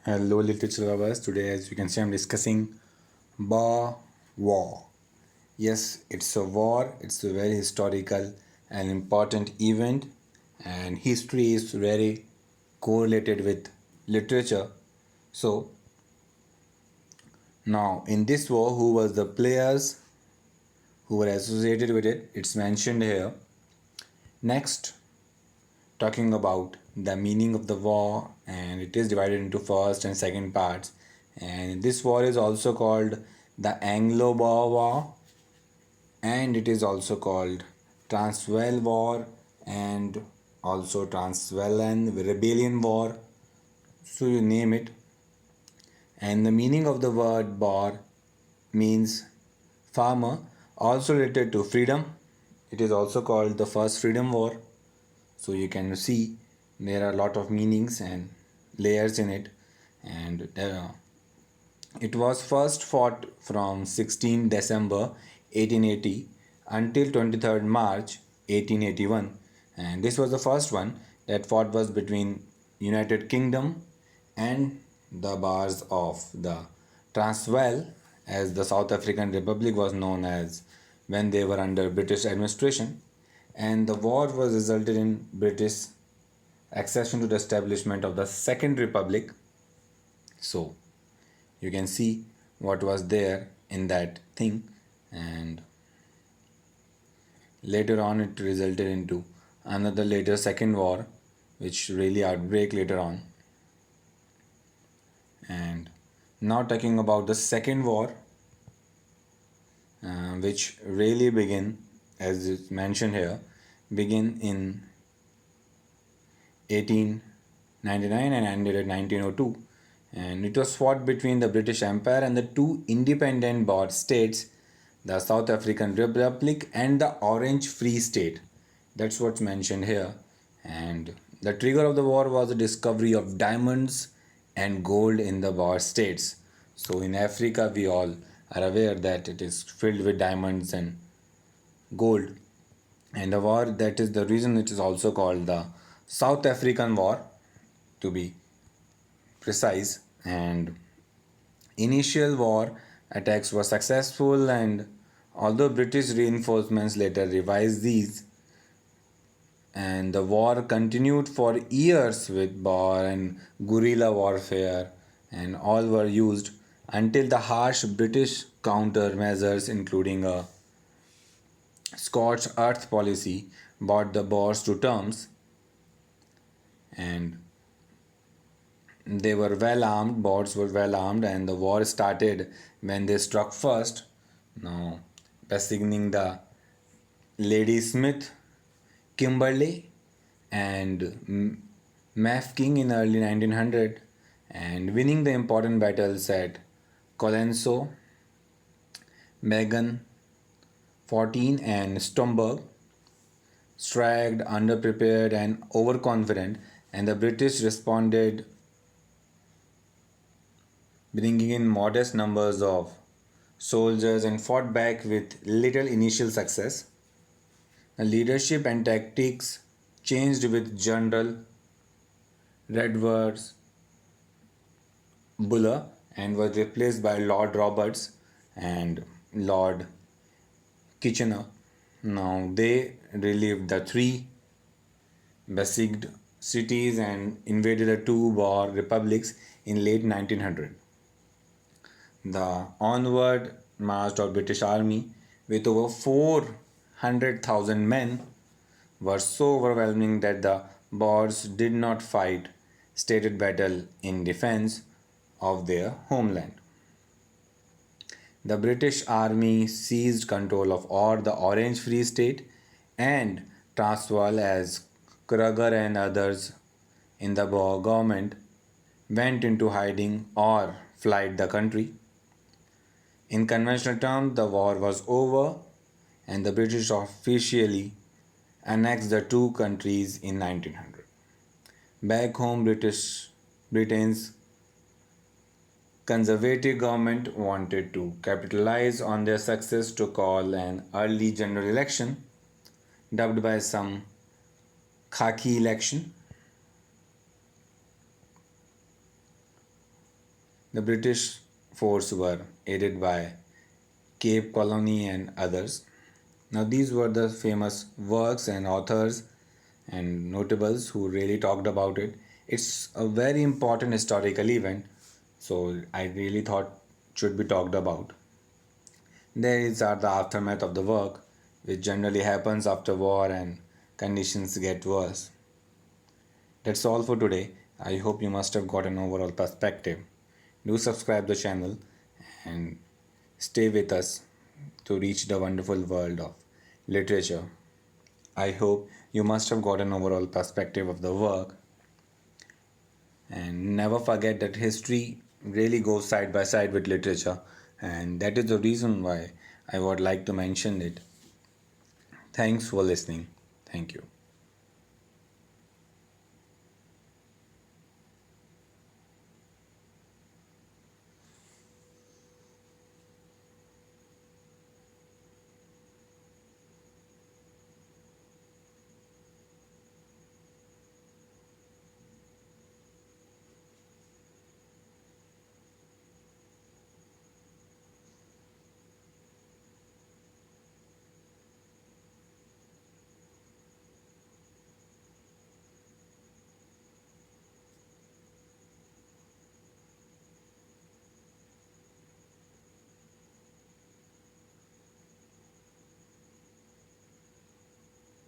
Hello, literature lovers. Today, as you can see, I'm discussing Boer War. Yes, it's a war. It's a very historical and important event, and history is very correlated with literature. So, now in this war, who was the players who were associated with it? It's mentioned here. Next, talking about the meaning of the war, and it is divided into first and second parts. And this war is also called the Anglo-Boer War, and it is also called Transvaal War and also Transvaalan Rebellion War. So you name it. And the meaning of the word Boer means farmer, also related to freedom. It is also called the First Freedom War. So you can see there are a lot of meanings and layers in it. And it was first fought from 16 December 1880 until 23rd March 1881. And this was the first one that fought was between United Kingdom and the Boers of the Transvaal, as the South African Republic was known as when they were under British administration. And the war was resulted in British accession to the establishment of the Second Republic. So you can see what was there in that thing, and later on it resulted into another later second war, which really outbreak later on. And now talking about the second war, which really begin, as it's mentioned here, begin in 1899 and ended in 1902. And it was fought between the British Empire and the two independent Boer states, the South African Republic and the Orange Free State. That's what's mentioned here. And the trigger of the war was the discovery of diamonds and gold in the Boer states. So in Africa, we all are aware that it is filled with diamonds and gold. And the war, that is the reason it is also called the South African War, to be precise. And initial war attacks were successful, and although British reinforcements later revised these, and the war continued for years with Boer and guerrilla warfare, and all were used until the harsh British countermeasures, including a scorched earth policy, brought the Boers to terms. And they were well armed, Boers were well armed, and the war started when they struck first. Now, designating the Lady Smith, Kimberley, and King in early 1900, and winning the important battles at Colenso, Megan 14, and Stomberg. Stragged, underprepared, and overconfident, and the British responded, bringing in modest numbers of soldiers and fought back with little initial success. The leadership and tactics changed with General Redvers Buller and was replaced by Lord Roberts and Lord Kitchener. Now they relieved the three besieged cities and invaded the two Boer republics in late 1900. The onward march of British Army with over 400,000 men were so overwhelming that the Boers did not fight stated battle in defense of their homeland. The British Army seized control of all the Orange Free State and Transvaal as Kruger and others in the Boer government went into hiding or fled the country. In conventional terms, the war was over and the British officially annexed the two countries in 1900. Back home, Britain's conservative government wanted to capitalize on their success to call an early general election, dubbed by some khaki election. The British force were aided by Cape Colony and others. Now, these were the famous works and authors and notables who really talked about it. It's a very important historical event, so I really thought should be talked about. These are the aftermath of the work, which generally happens after war and conditions get worse. That's all for today. I hope you must have got an overall perspective. Do subscribe the channel and stay with us to reach the wonderful world of literature. I hope you must have got an overall perspective of the work, and never forget that history really goes side by side with literature, and that is the reason why I would like to mention it. Thanks for listening. Thank you.